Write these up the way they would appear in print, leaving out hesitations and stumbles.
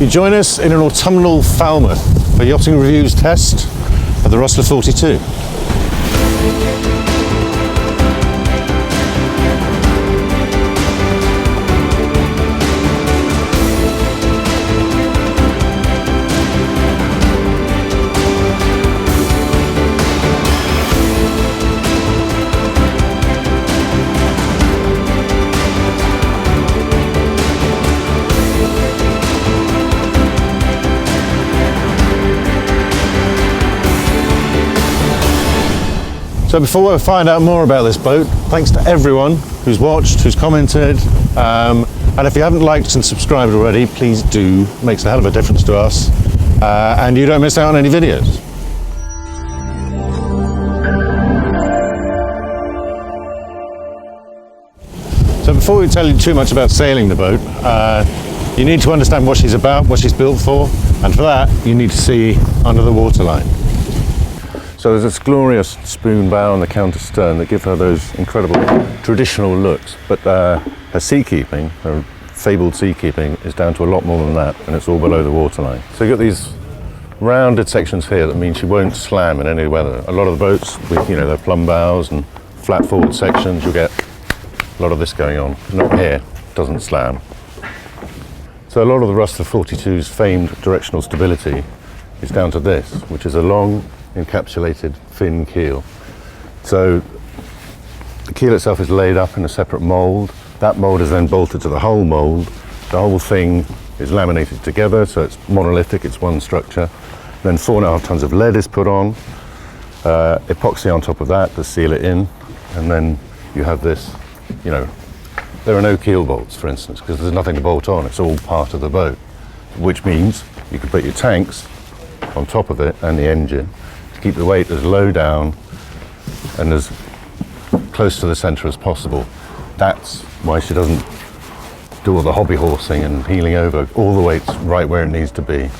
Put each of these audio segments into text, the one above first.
You join us in an autumnal Falmouth for Yachting Reviews test of the Rustler 42. So before we find out more about this boat, thanks to everyone who's watched, who's commented, and if you haven't liked and subscribed already, please do. It makes a hell of a difference to us, and you don't miss out on any videos. So before we tell you too much about sailing the boat, you need to understand what she's about, what she's built for, and for that you need to see under the waterline. So there's this glorious spoon bow and the counter stern that give her those incredible traditional looks, but her seakeeping, her fabled seakeeping, is down to a lot more than that, and it's all below the waterline. So you've got these rounded sections here that mean she won't slam in any weather. A lot of the boats with, you know, their plumb bows and flat forward sections, you'll get a lot of this going on. Not here, doesn't slam. So a lot of the Rustler 42's famed directional stability is down to this, which is a long encapsulated fin keel. So the keel itself is laid up in a separate mould. That mould is then bolted to the hull mould. The whole thing is laminated together, so it's monolithic, it's one structure. Then 4.5 tons of lead is put on, epoxy on top of that to seal it in, and then you have this, you know, there are no keel bolts, for instance, because there's nothing to bolt on, it's all part of the boat, which means you can put your tanks on top of it and the engine, keep the weight as low down and as close to the centre as possible. That's why she doesn't do all the hobby horsing and heeling over. All the weight's right where it needs to be.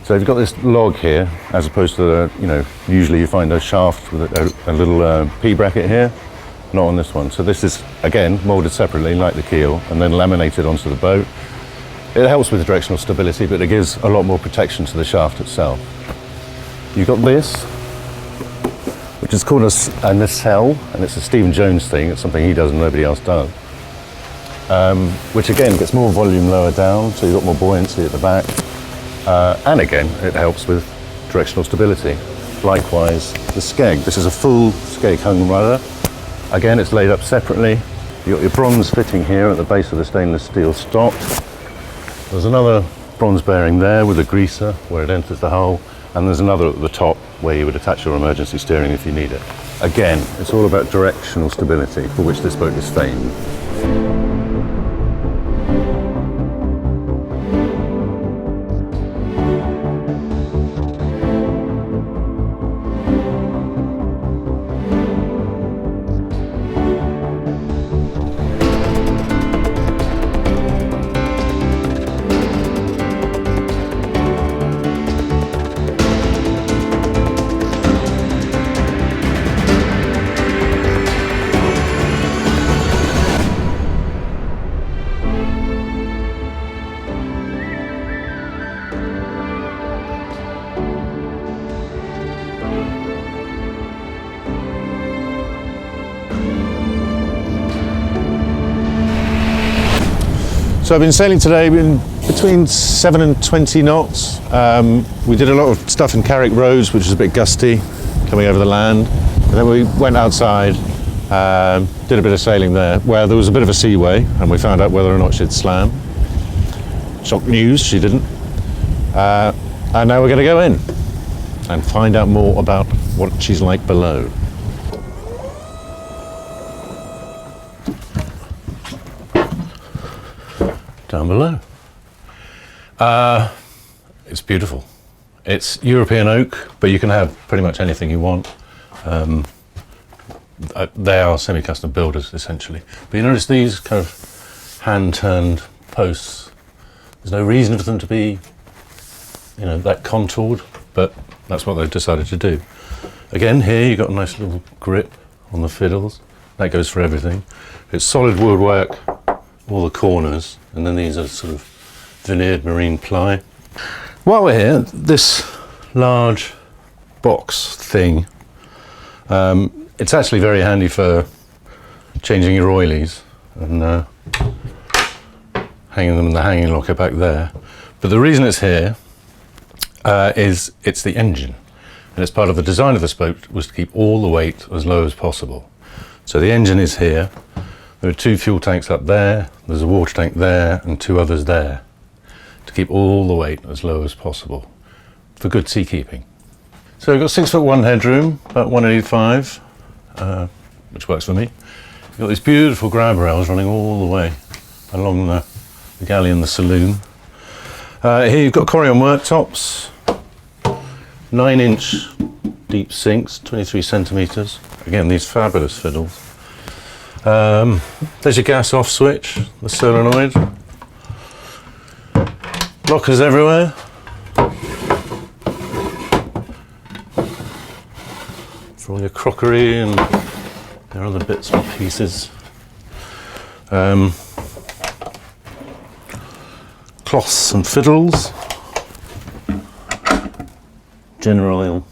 So you've got this log here, as opposed to the, you know, usually you find a shaft with a little P-bracket here. Not on this one. So this is, again, moulded separately like the keel and then laminated onto the boat. It helps with directional stability, but it gives a lot more protection to the shaft itself. You've got this, which is called a nacelle, and it's a Stephen Jones thing. It's something he does and nobody else does. Which again gets more volume lower down, so you've got more buoyancy at the back. And again, it helps with directional stability. Likewise, the skeg. This is a full skeg hung rudder. Again, it's laid up separately. You've got your bronze fitting here at the base of the stainless steel stock. There's another bronze bearing there with a greaser where it enters the hull, and there's another at the top where you would attach your emergency steering if you need it. Again, it's all about directional stability, for which this boat is famed. So I've been sailing today between 7 and 20 knots. We did a lot of stuff in Carrick Roads, which was a bit gusty, coming over the land. And then we went outside, did a bit of sailing there, where there was a bit of a seaway, and we found out whether or not she'd slam. Shock news, she didn't. And now we're going to go in and find out more about what she's like below. Down below. It's beautiful. It's European oak, but you can have pretty much anything you want. They are semi-custom builders, essentially. But you notice these kind of hand-turned posts. There's no reason for them to be, you know, that contoured, but that's what they've decided to do. Again, here you've got a nice little grip on the fiddles. That goes for everything. It's solid woodwork, all the corners, and then these are sort of veneered marine ply. While we're here, this large box thing, it's actually very handy for changing your oilies and hanging them in the hanging locker back there. But the reason it's here is it's the engine, and it's part of the design of this boat was to keep all the weight as low as possible. So the engine is here. There are 2 fuel tanks up there, there's a water tank there and 2 others there to keep all the weight as low as possible for good seakeeping. So we've got 6'1" headroom, about 185, which works for me. You've got these beautiful grab rails running all the way along the galley and the saloon. Here you've got Corian worktops, 9-inch deep sinks, 23 centimetres. Again, these fabulous fiddles. There's your gas off switch, the solenoid. Lockers everywhere. For all your crockery and their other bits and pieces. Cloths and fiddles. General oil.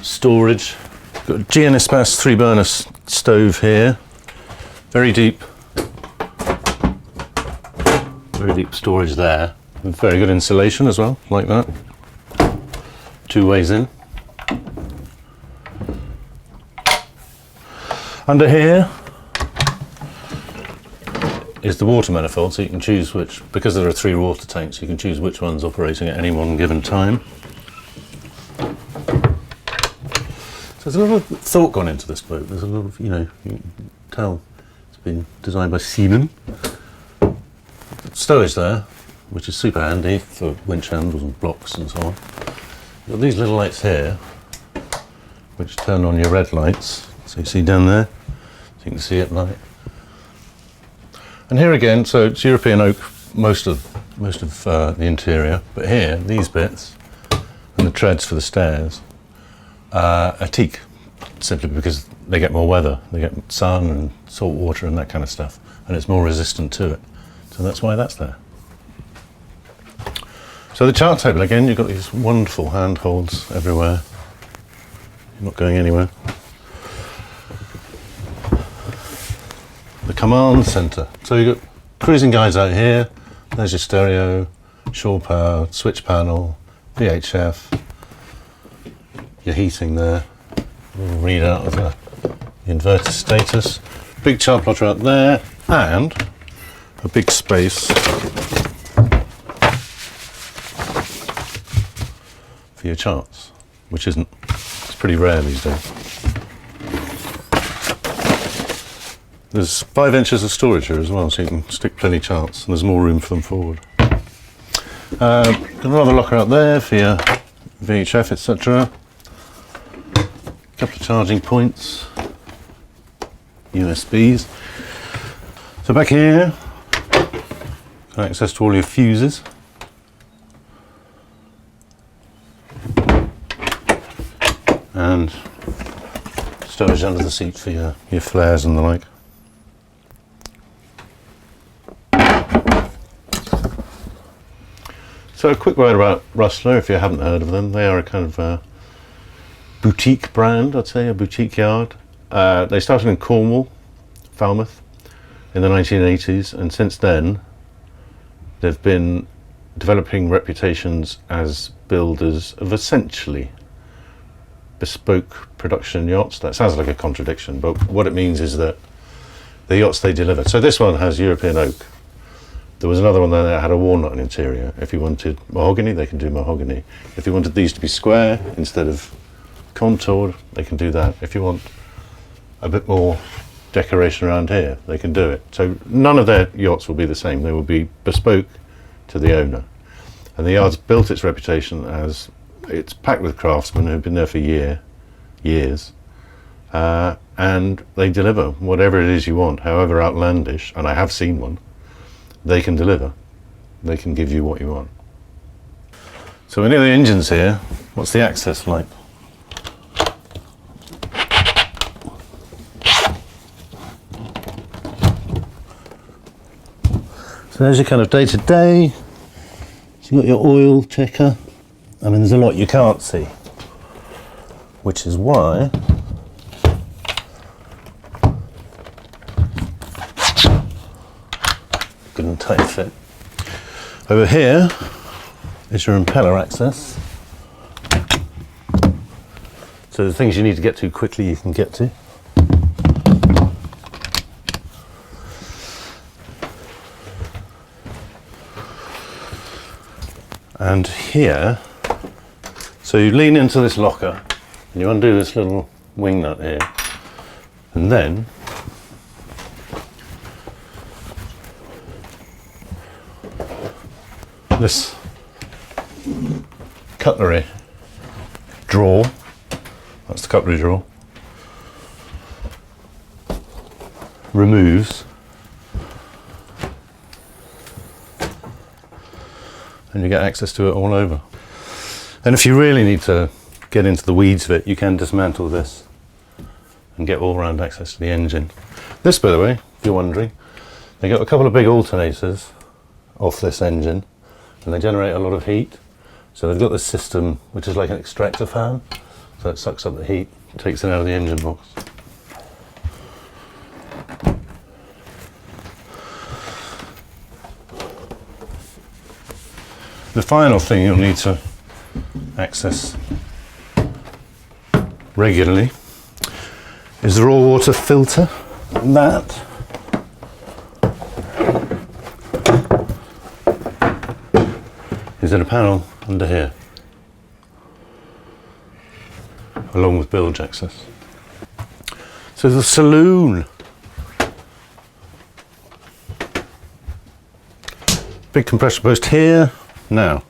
Storage. Got a GNSPAS 3-burner stove here. Very deep storage there. With very good insulation as well, like that. 2 ways in. Under here is the water manifold, so you can choose which, because there are 3 water tanks, you can choose which one's operating at any one given time. So there's a lot of thought gone into this boat. There's a lot of, you can tell it's been designed by seamen. Stowage there, which is super handy for winch handles and blocks and so on. You've got these little lights here, which turn on your red lights, so you see down there, so you can see at night. And here again, so it's European oak, most of the interior, but here, these bits, and the treads for the stairs, are teak, simply because they get more weather. They get sun and salt water and that kind of stuff, and it's more resistant to it. So that's why that's there. So the chart table, again, you've got these wonderful handholds everywhere. You're not going anywhere. The command centre. So you've got cruising guides out here. There's your stereo, shore power, switch panel, VHF, your heating there. Little readout of the inverter status. Big chart plotter out there, and a big space for your charts, which it's pretty rare these days. There's 5 inches of storage here as well, so you can stick plenty of charts, and there's more room for them forward. Got another locker out there for your VHF, etc. A couple of charging points, USBs. So back here, got access to all your fuses. And storage under the seat for your flares and the like. So a quick word about Rustler, if you haven't heard of them. They are a kind of boutique brand, I'd say, a boutique yard. They started in Cornwall, Falmouth, in the 1980s, and since then they've been developing reputations as builders of essentially bespoke production yachts. That sounds like a contradiction, but what it means is that the yachts they deliver. So this one has European oak. There was another one there that had a walnut interior. If you wanted mahogany, they can do mahogany. If you wanted these to be square instead of contoured, they can do that. If you want a bit more decoration around here, they can do it. So none of their yachts will be the same. They will be bespoke to the owner. And the yard's built its reputation as it's packed with craftsmen who've been there for years. And they deliver whatever it is you want, however outlandish, and I have seen one, they can deliver. They can give you what you want. So we're near the engines here. What's the access like? So there's your kind of day-to-day. So you've got your oil checker. I mean, there's a lot you can't see, which is why good and tight fit. Over here is your impeller access. So the things you need to get to quickly you can get to. And here, so you lean into this locker and you undo this little wing nut here, and then this cutlery drawer, that's the cutlery drawer, removes, and you get access to it all over. And if you really need to get into the weeds of it, you can dismantle this and get all round access to the engine. This, by the way, if you're wondering, they got a couple of big alternators off this engine, and they generate a lot of heat. So they've got this system which is like an extractor fan, so it sucks up the heat, takes it out of the engine box. The final thing you'll need to access regularly is the raw water filter. And that is in a panel under here, along with bilge access. So the saloon. Big compressor post here. Now,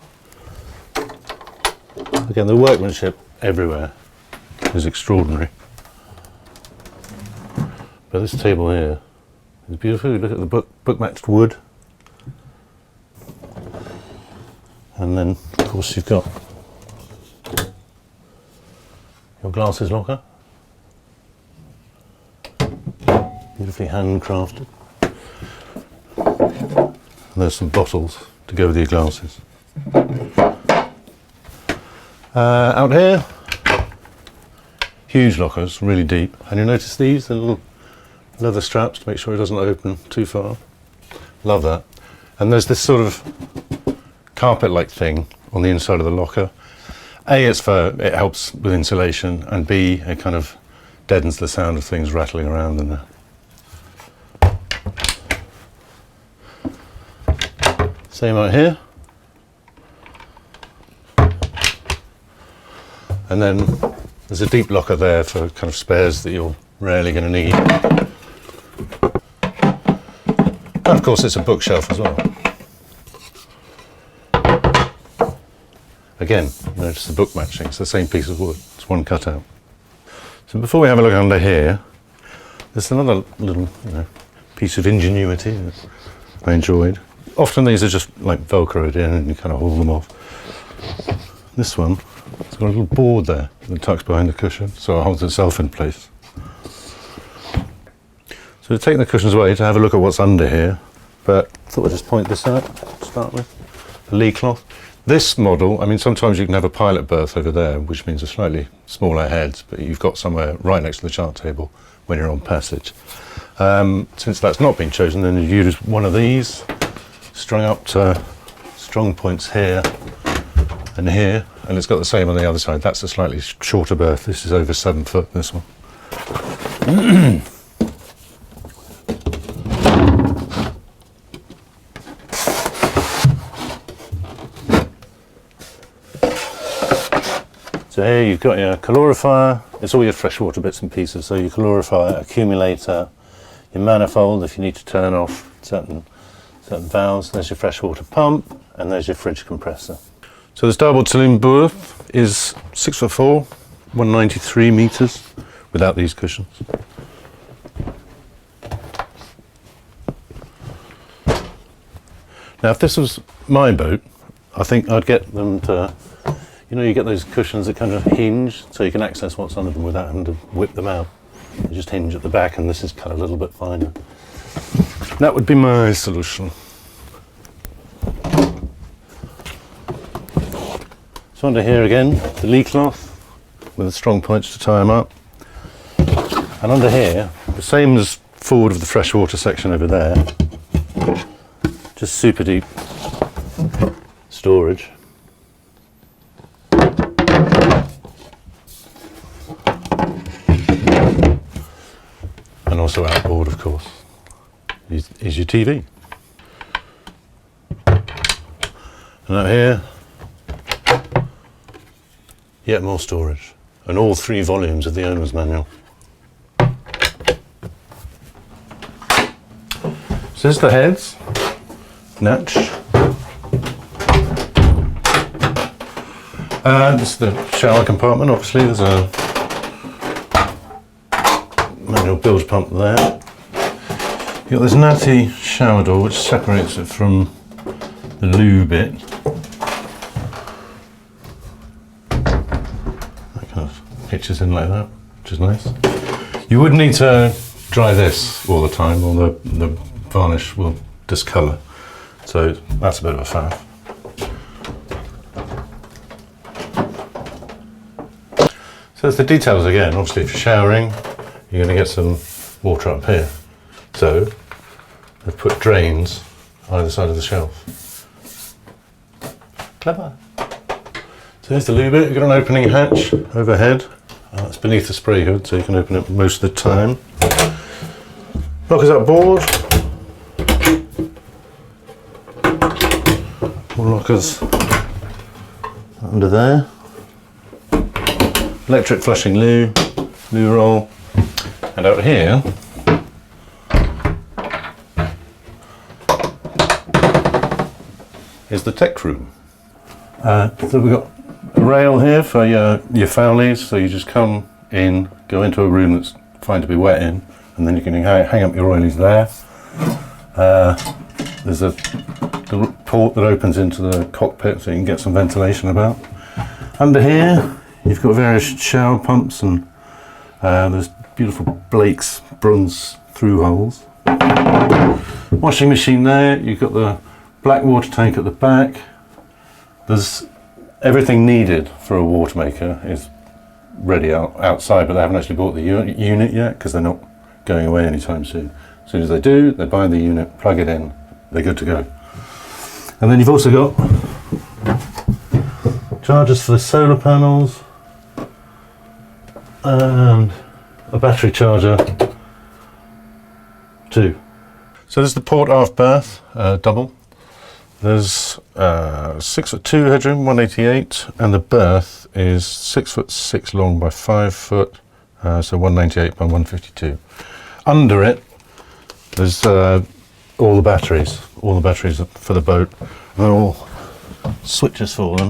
again, the workmanship everywhere is extraordinary. But this table here is beautiful. You look at the book matched wood. And then, of course, you've got your glasses locker. Beautifully handcrafted. And there's some bottles to go with your glasses. Out here, huge lockers, really deep. And you notice these, the little leather straps to make sure it doesn't open too far. Love that. And there's this sort of carpet-like thing on the inside of the locker. A, it helps with insulation, and B, it kind of deadens the sound of things rattling around in there. Same out here. And then there's a deep locker there for kind of spares that you're rarely going to need. And of course it's a bookshelf as well. Again, you notice the book matching, it's the same piece of wood, it's one cutout. So before we have a look under here, there's another little piece of ingenuity that I enjoyed. Often these are just like velcroed in and you kind of haul them off. This one, it's got a little board there that tucks behind the cushion, so it holds itself in place. So to take the cushions away, to have a look at what's under here, but I thought I'd just point this out to start with. The lee cloth. This model, I mean, sometimes you can have a pilot berth over there, which means a slightly smaller head, but you've got somewhere right next to the chart table when you're on passage. Since that's not been chosen, then you use one of these, strung up to strong points here and here, and it's got the same on the other side. That's a slightly shorter berth. This is over 7 foot, this one. So here you've got your calorifier. It's all your freshwater bits and pieces. So your calorifier, accumulator, your manifold if you need to turn off certain valves. There's your freshwater pump, and there's your fridge compressor. So the starboard saloon berth is 6'4", 193 meters without these cushions. Now, if this was my boat, I think I'd get them to, you get those cushions that kind of hinge, so you can access what's under them without having to whip them out. They just hinge at the back, and this is cut a little bit finer. That would be my solution. So under here again, the lee cloth with the strong points to tie them up. And under here, the same as forward of the freshwater section over there, just super deep storage. And also outboard, of course, is your TV. And out here, yet more storage. And all 3 volumes of the owner's manual. So this is the heads, natch. This is the shower compartment, obviously. There's a manual bilge pump there. You've got this natty shower door which separates it from the loo bit. That kind of pitches in like that, which is nice. You would need to dry this all the time or the varnish will discolour. So that's a bit of a faff. So there's the details again. Obviously if you're showering, you're going to get some water up here. So they've put drains either side of the shelf. Clever. So here's the loo bit. You've got an opening hatch overhead. That's beneath the spray hood, so you can open it most of the time. Lockers up board. More lockers under there. Electric flushing loo roll. And out here, is the tech room. So we've got a rail here for your fowlies, so you just come in, go into a room that's fine to be wet in, and then you can hang up your oilies there. There's a little port that opens into the cockpit so you can get some ventilation about. Under here, you've got various shower pumps and there's beautiful Blake's bronze through holes. Washing machine there, you've got the black water tank at the back. There's everything needed for a water maker is ready outside, but they haven't actually bought the unit yet because they're not going away anytime soon. As soon as they do, they buy the unit, plug it in, they're good to go. And then you've also got chargers for the solar panels and a battery charger too. So there's the port aft berth, double. There's 6'2" headroom, 188, and the berth is 6'6" long by 5 foot, so 198 by 152. Under it, there's all the batteries for the boat. They're all switches for them.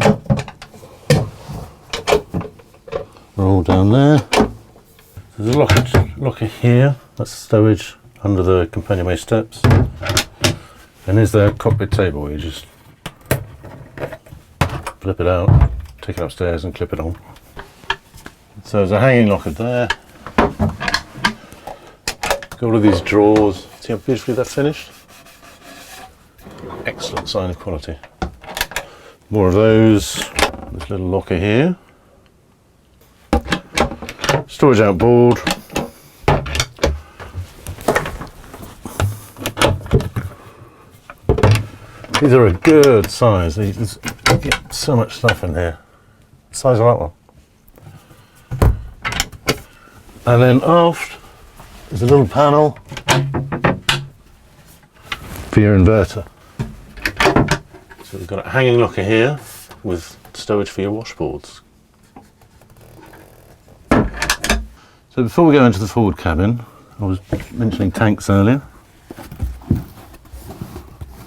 They're all down there. There's a locker here. That's the stowage under the Companionway steps. And here's the cockpit table where you just flip it out, take it upstairs and clip it on. So there's a hanging locker there. Got all of these drawers. See how beautifully they're finished? Excellent sign of quality. More of those. This little locker here. Storage outboard. These are a good size. You get so much stuff in here. The size of that one. And then aft, there's a little panel for your inverter. So we've got a hanging locker here with stowage for your washboards. So before we go into the forward cabin, I was mentioning tanks earlier.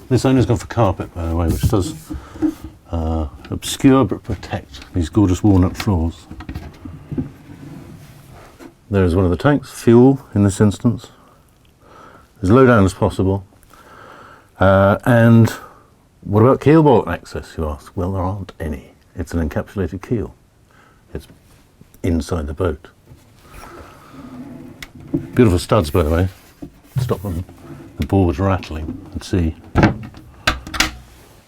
This owner's gone for carpet, by the way, which does obscure but protect these gorgeous walnut floors. There is one of the tanks, fuel in this instance, as low down as possible. And what about keel bolt access, you ask? Well, there aren't any. It's an encapsulated keel. It's inside the boat. Beautiful studs, by the way. Stop them, the boards rattling and see.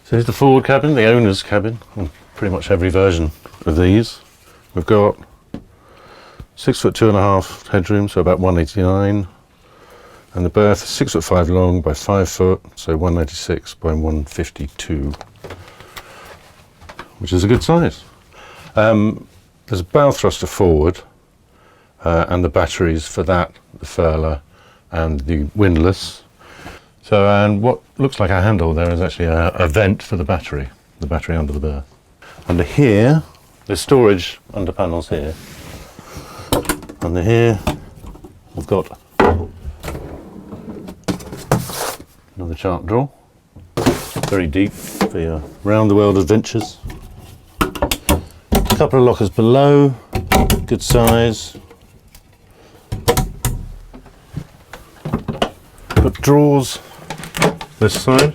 So here's the forward cabin, the owner's cabin. I'll pretty much every version of these. We've got 6 foot 2.5 headroom, so about 189, and the berth is 6 foot 5 long by 5 foot, so 196 by 152, which is a good size. There's a bow thruster forward, and the batteries for that, the furler and the windlass. So, and what looks like a handle there is actually a vent for the battery under the berth. Under here, there's storage under panels here. Under here, we've got another chart drawer, very deep for your round the world adventures. A couple of lockers below, good size. Got drawers this side.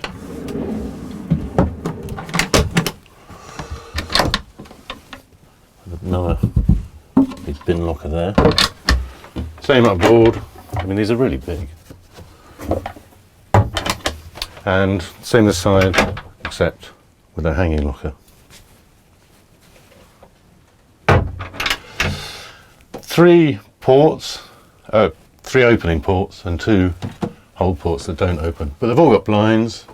Another big bin locker there. Same up board. I mean, these are really big. And same this side, except with a hanging locker. 3 ports, 3 opening ports and 2 hold ports that don't open. But they've all got blinds,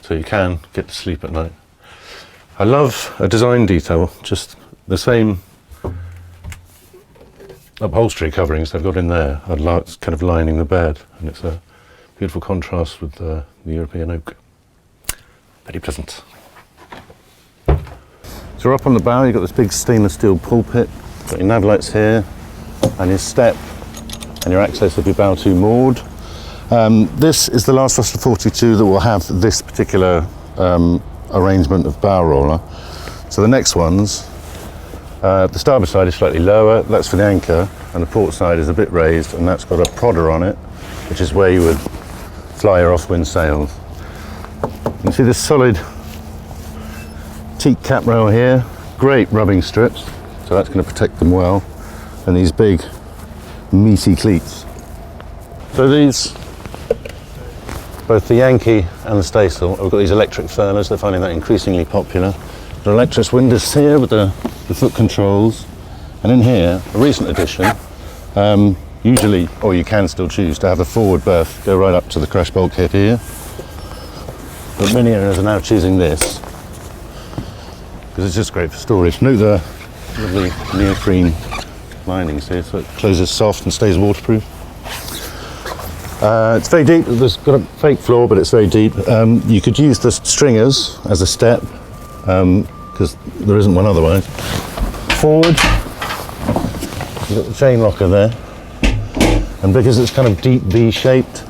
so you can get to sleep at night. I love a design detail, just the same upholstery coverings they've got in there. I'd like kind of lining the bed, and it's a beautiful contrast with the European oak. Very pleasant. So we're up on the bow, you've got this big stainless steel pulpit, got your nav lights here, and your step, and your access of your bow to moored. This is the last Rustler 42 that will have this particular arrangement of bow roller. So the next ones, the starboard side is slightly lower, that's for the anchor, and the port side is a bit raised, and that's got a prodder on it, which is where you would fly your off-wind sails. You can see this solid teak cap rail here, great rubbing strips, so that's going to protect them well, and these big meaty cleats. So these, both the Yankee and the Staysail, have got these electric furlers. They're finding that increasingly popular. The electric windows here with the foot controls, and in here, a recent addition, usually, or you can still choose to have a forward berth go right up to the crash bulkhead here. But many owners are now choosing this because it's just great for storage. Note the lovely neoprene linings here, so it closes soft and stays waterproof. It's very deep. There's got a fake floor, but it's very deep. You could use the stringers as a step because there isn't one otherwise. Forward, you've got the chain locker there, and because it's kind of deep V-shaped,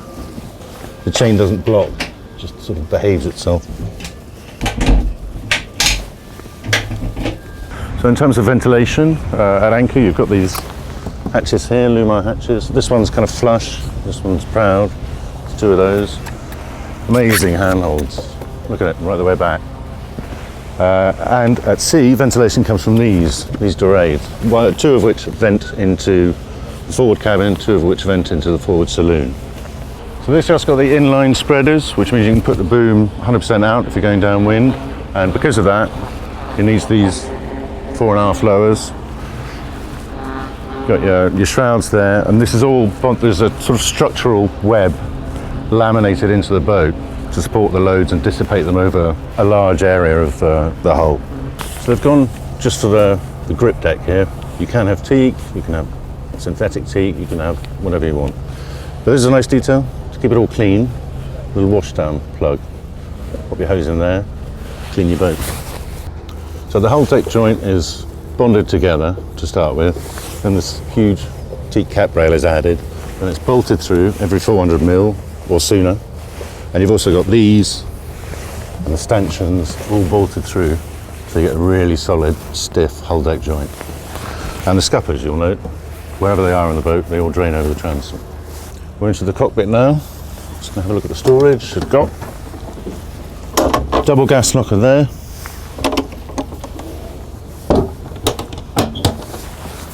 the chain doesn't block, it just sort of behaves itself. So in terms of ventilation, at anchor you've got these hatches here, Lumar hatches. This one's kind of flush, this one's proud. There's 2 of those. Amazing handholds. Look at it, right the way back. And at sea, ventilation comes from these dorades, 2 of which vent into the forward cabin, 2 of which vent into the forward saloon. So this just got the inline spreaders, which means you can put the boom 100% out if you're going downwind. And because of that, it needs these 4.5 lowers. Got your shrouds there, and this is all, there's a sort of structural web laminated into the boat to support the loads and dissipate them over a large area of the hull. So they've gone just for the grip deck here. You can have teak, you can have synthetic teak, you can have whatever you want. But this is a nice detail to keep it all clean. Little wash down plug. Pop your hose in there, clean your boat. So the whole deck joint is bonded together to start with, then this huge teak cap rail is added, and it's bolted through every 400 mil or sooner. And you've also got these and the stanchions all bolted through, so you get a really solid, stiff hull deck joint. And the scuppers, you'll note, wherever they are in the boat, they all drain over the transom. We're into the cockpit now. Just gonna have a look at the storage. We've got double gas locker there.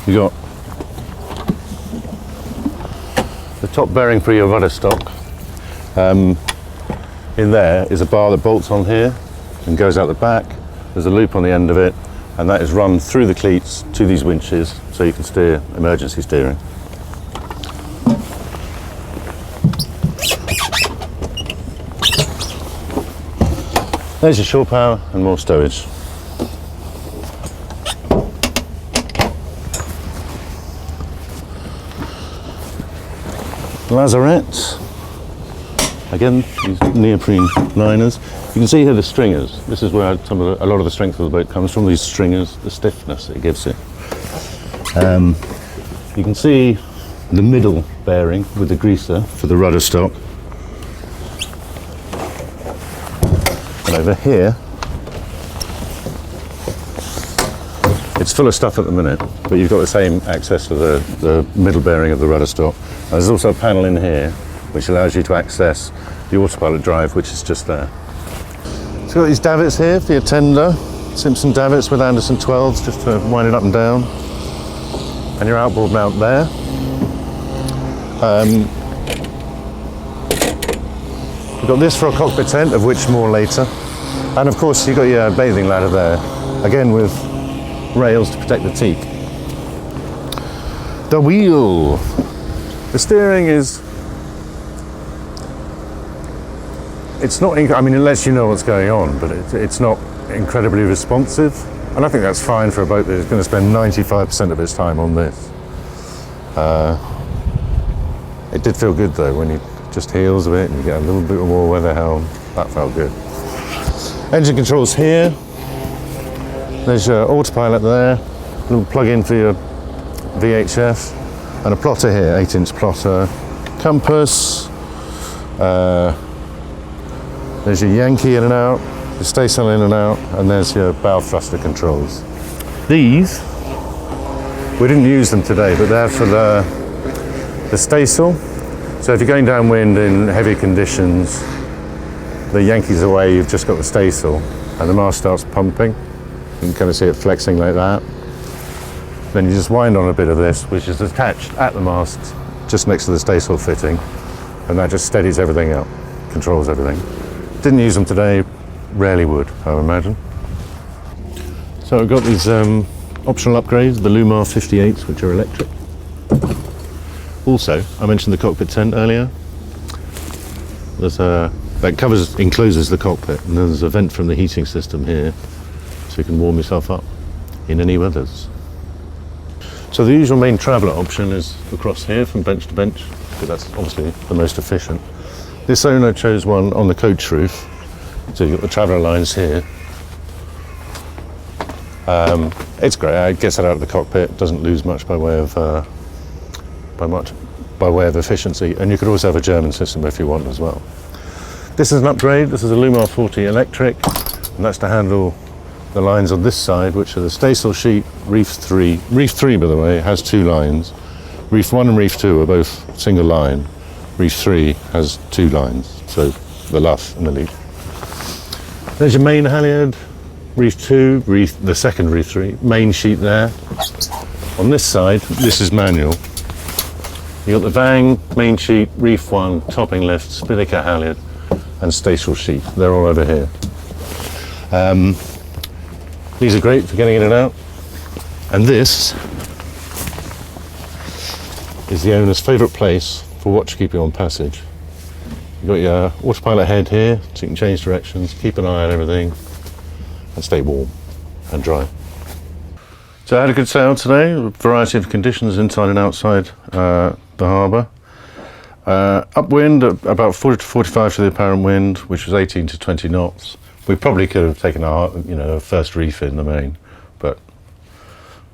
You got the top bearing for your rudder stock. In there is a bar that bolts on here and goes out the back, there's a loop on the end of it, and that is run through the cleats to these winches so you can steer emergency steering. There's your shore power and more stowage. Lazarette. Again, these neoprene liners. You can see here the stringers. This is where a lot of the strength of the boat comes from, these stringers, the stiffness it gives it. You can see the middle bearing with the greaser for the rudder stop. And over here, it's full of stuff at the minute, but you've got the same access to the middle bearing of the rudder stop. And there's also a panel in here which allows you to access the autopilot drive, which is just there. So you've got these davits here for your tender, Simpson davits with Anderson 12s just to wind it up and down. And your outboard mount there. We've got this for a cockpit tent, of which more later. And of course you've got your bathing ladder there, again with rails to protect the teak. The wheel. The steering is, it's not, I mean, unless you know what's going on, but it's not incredibly responsive. And I think that's fine for a boat that is going to spend 95% of its time on this. It did feel good though, when you just heels a bit and you get a little bit more weather helm. That felt good. Engine controls here. There's your autopilot there. A little plug-in for your VHF. And a plotter here, 8-inch plotter. Compass. There's your Yankee in and out. Your staysail in and out. And there's your bow thruster controls. These, we didn't use them today, but they're for the staysail. So if you're going downwind in heavy conditions, the Yankee's away, you've just got the staysail, and the mast starts pumping. You can kind of see it flexing like that. Then you just wind on a bit of this, which is attached at the mast, just next to the staysail fitting, and that just steadies everything up, controls everything. Didn't use them today, rarely would, I would imagine. So we've got these optional upgrades, the Lumar 58s, which are electric. Also, I mentioned the cockpit tent earlier. There's that encloses the cockpit, and then there's a vent from the heating system here, so you can warm yourself up in any weathers. So the usual main traveller option is across here from bench to bench, because that's obviously the most efficient. This owner chose one on the coach roof, so you've got the traveller lines here. It's great, it gets it out of the cockpit, doesn't lose much by way of efficiency, and you could also have a German system if you want as well. This is an upgrade. This is a Lumar 40 electric, and that's to handle the lines on this side, which are the staysail sheet, reef 3. Reef 3, by the way, has 2 lines. Reef 1 and Reef 2 are both single line. Reef 3 has 2 lines, so the luff and the lead. There's your main halyard, Reef 2, the second Reef 3, main sheet there. On this side, this is manual. You've got the Vang, main sheet, Reef 1, topping lift, spinnaker halyard, and staysail sheet. They're all over here. These are great for getting in and out. And this is the owner's favourite place for watch keeping on passage. You've got your autopilot head here, so you can change directions, keep an eye on everything, and stay warm and dry. So I had a good sail today, a variety of conditions inside and outside the harbour. Upwind about 40 to 45 to the apparent wind, which was 18 to 20 knots. We probably could have taken a first reef in the main, but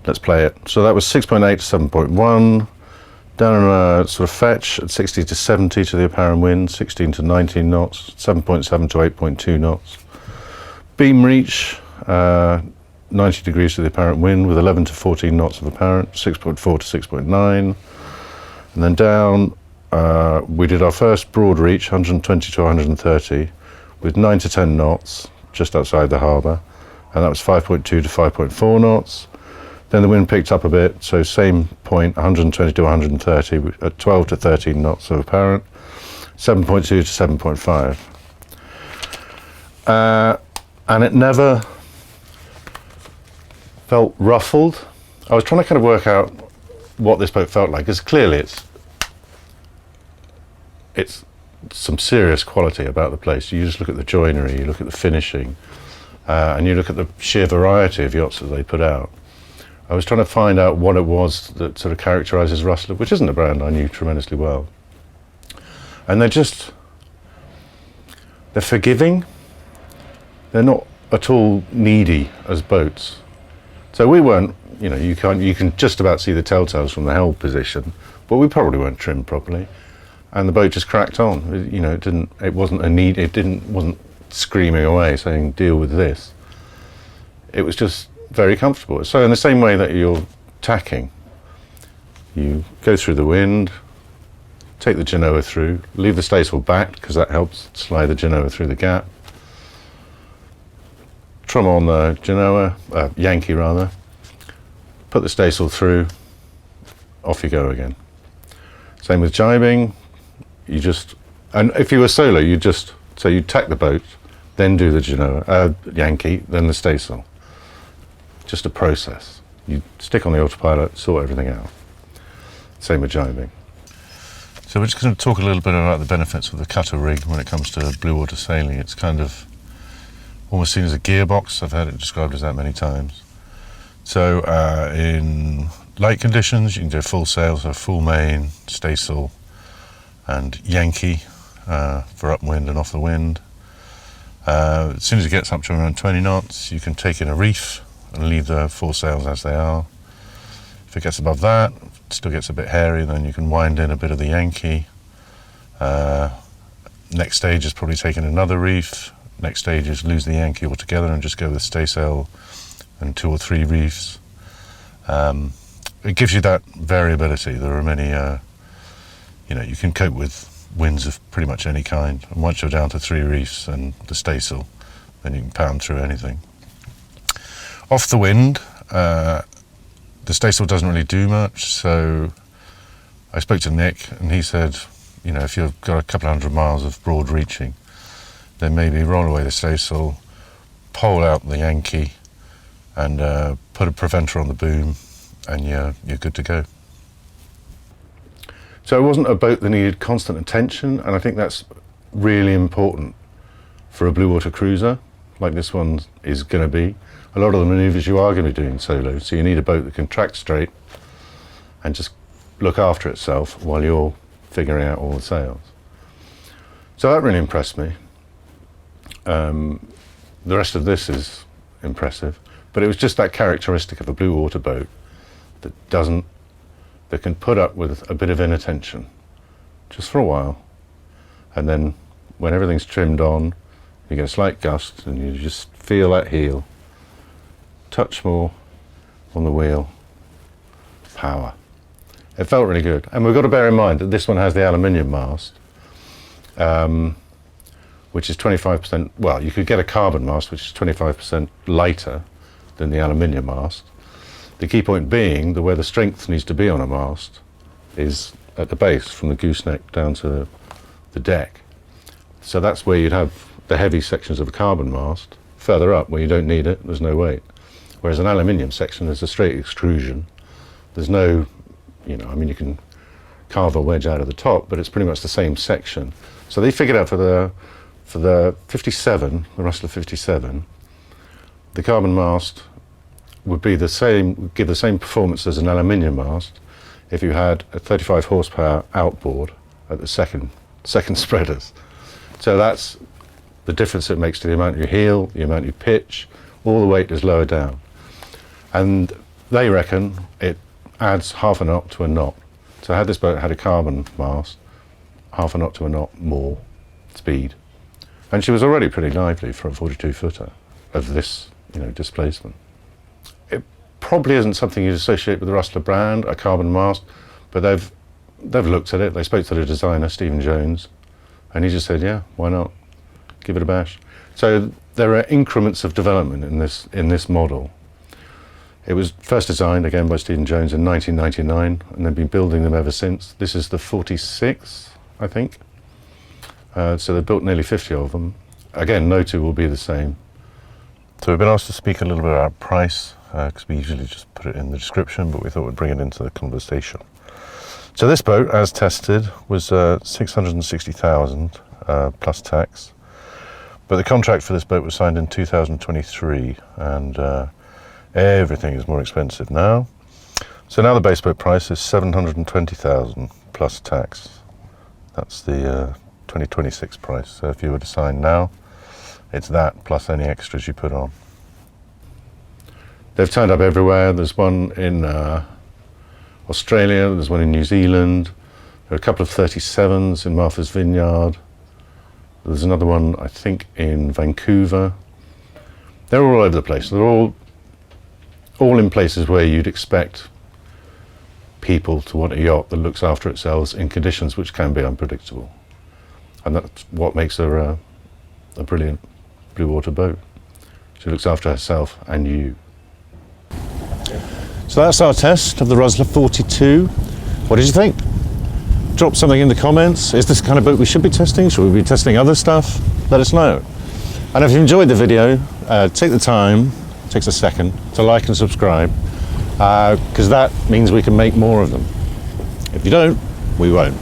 let's play it. So that was 6.8 to 7.1. Down on a sort of fetch at 60 to 70 to the apparent wind, 16 to 19 knots, 7.7 to 8.2 knots. Beam reach, 90 degrees to the apparent wind with 11 to 14 knots of apparent, 6.4 to 6.9. And then down, we did our first broad reach, 120 to 130, with 9 to 10 knots just outside the harbour, and that was 5.2 to 5.4 knots. Then the wind picked up a bit, so same point, 120 to 130 at 12 to 13 knots of apparent, 7.2 to 7.5. And it never felt ruffled. I was trying to kind of work out what this boat felt like, because clearly it's some serious quality about the place. You just look at the joinery, you look at the finishing, and you look at the sheer variety of yachts that they put out. I was trying to find out what it was that sort of characterises Rustler, which isn't a brand I knew tremendously well. And they're forgiving. They're not at all needy as boats. So we weren't, you know, you can just about see the telltales from the Helm position, but we probably weren't trimmed properly. And the boat just cracked on. You know, it wasn't screaming away saying, deal with this. It was just very comfortable. So in the same way that you're tacking, you go through the wind, take the genoa through, leave the staysail back because that helps slide the genoa through the gap. Trim on the genoa, Yankee rather, put the staysail through, off you go again. Same with jibing. And if you were solo, you'd tack the boat, then do the genoa, Yankee, then the staysail. Just a process. You stick on the autopilot, sort everything out. Same with jibing. So we're just going to talk a little bit about the benefits of the cutter rig when it comes to Bluewater sailing. It's kind of almost seen as a gearbox. I've heard it described as that many times. So in light conditions, you can do full sail, so full main, staysail, and Yankee for upwind and off the wind. As soon as it gets up to around 20 knots, you can take in a reef and leave the foresails as they are. If it gets above that, it still gets a bit hairy, then you can wind in a bit of the Yankee. Next stage is probably taking another reef. Next stage is lose the Yankee altogether and just go with staysail and 2 or 3 reefs. It gives you that variability. There are many, you know, you can cope with winds of pretty much any kind. And once you're down to 3 reefs and the staysail, then you can pound through anything. Off the wind, the staysail doesn't really do much, so I spoke to Nick and he said, you know, if you've got a couple 100 miles of broad reaching, then maybe roll away the staysail, pole out the Yankee, and put a preventer on the boom, and you're good to go. So it wasn't a boat that needed constant attention, and I think that's really important for a Bluewater cruiser, like this one is going to be. A lot of the manoeuvres you are going to be doing solo, so you need a boat that can track straight and just look after itself while you're figuring out all the sails. So that really impressed me. The rest of this is impressive, but it was just that characteristic of a Bluewater boat that can put up with a bit of inattention just for a while, and then when everything's trimmed on, you get a slight gust and you just feel that heel, touch more on the wheel, power. It felt really good. And we've got to bear in mind that this one has the aluminium mast, which is 25%, well, you could get a carbon mast, which is 25% lighter than the aluminium mast. The key point being that where the strength needs to be on a mast is at the base, from the gooseneck down to the deck. So that's where you'd have the heavy sections of a carbon mast. Further up, where you don't need it, there's no weight. Whereas an aluminium section, there's a straight extrusion. There's no, you know, I mean, you can carve a wedge out of the top, but it's pretty much the same section. So they figured out for the 57, the Rustler 57, the carbon mast would be the same, give the same performance as an aluminium mast if you had a 35 horsepower outboard at the second spreaders. So that's the difference it makes to the amount you heel, the amount you pitch, all the weight is lower down. And they reckon it adds half a knot to a knot. So had this boat had a carbon mast, half a knot to a knot more speed. And she was already pretty lively for a 42 footer of this, you know, displacement. It probably isn't something you'd associate with the Rustler brand, a carbon mast, but they've looked at it. They spoke to the designer, Stephen Jones, and he just said, yeah, why not? Give it a bash. So there are increments of development in this model. It was first designed again by Stephen Jones in 1999, and they've been building them ever since. This is the 46, I think. So they've built nearly 50 of them. Again, no two will be the same. So we've been asked to speak a little bit about price. because we usually just put it in the description, but we thought we'd bring it into the conversation. So this boat, as tested, was 660,000 plus tax. But the contract for this boat was signed in 2023, and everything is more expensive now. So now the base boat price is 720,000 plus tax. That's the 2026 price. So if you were to sign now, it's that plus any extras you put on. They've turned up everywhere. There's one in Australia, there's one in New Zealand, there are a couple of 37s in Martha's Vineyard, there's another one I think in Vancouver. They're all over the place. They're all in places where you'd expect people to want a yacht that looks after itself in conditions which can be unpredictable. And that's what makes her a brilliant Bluewater boat. She looks after herself and you. So that's our test of the Rustler 42. What did you think? Drop something in the comments. Is this the kind of boat we should be testing? Should we be testing other stuff? Let us know. And if you enjoyed the video, take the time, it takes a second, to like and subscribe, because that means we can make more of them. If you don't, we won't.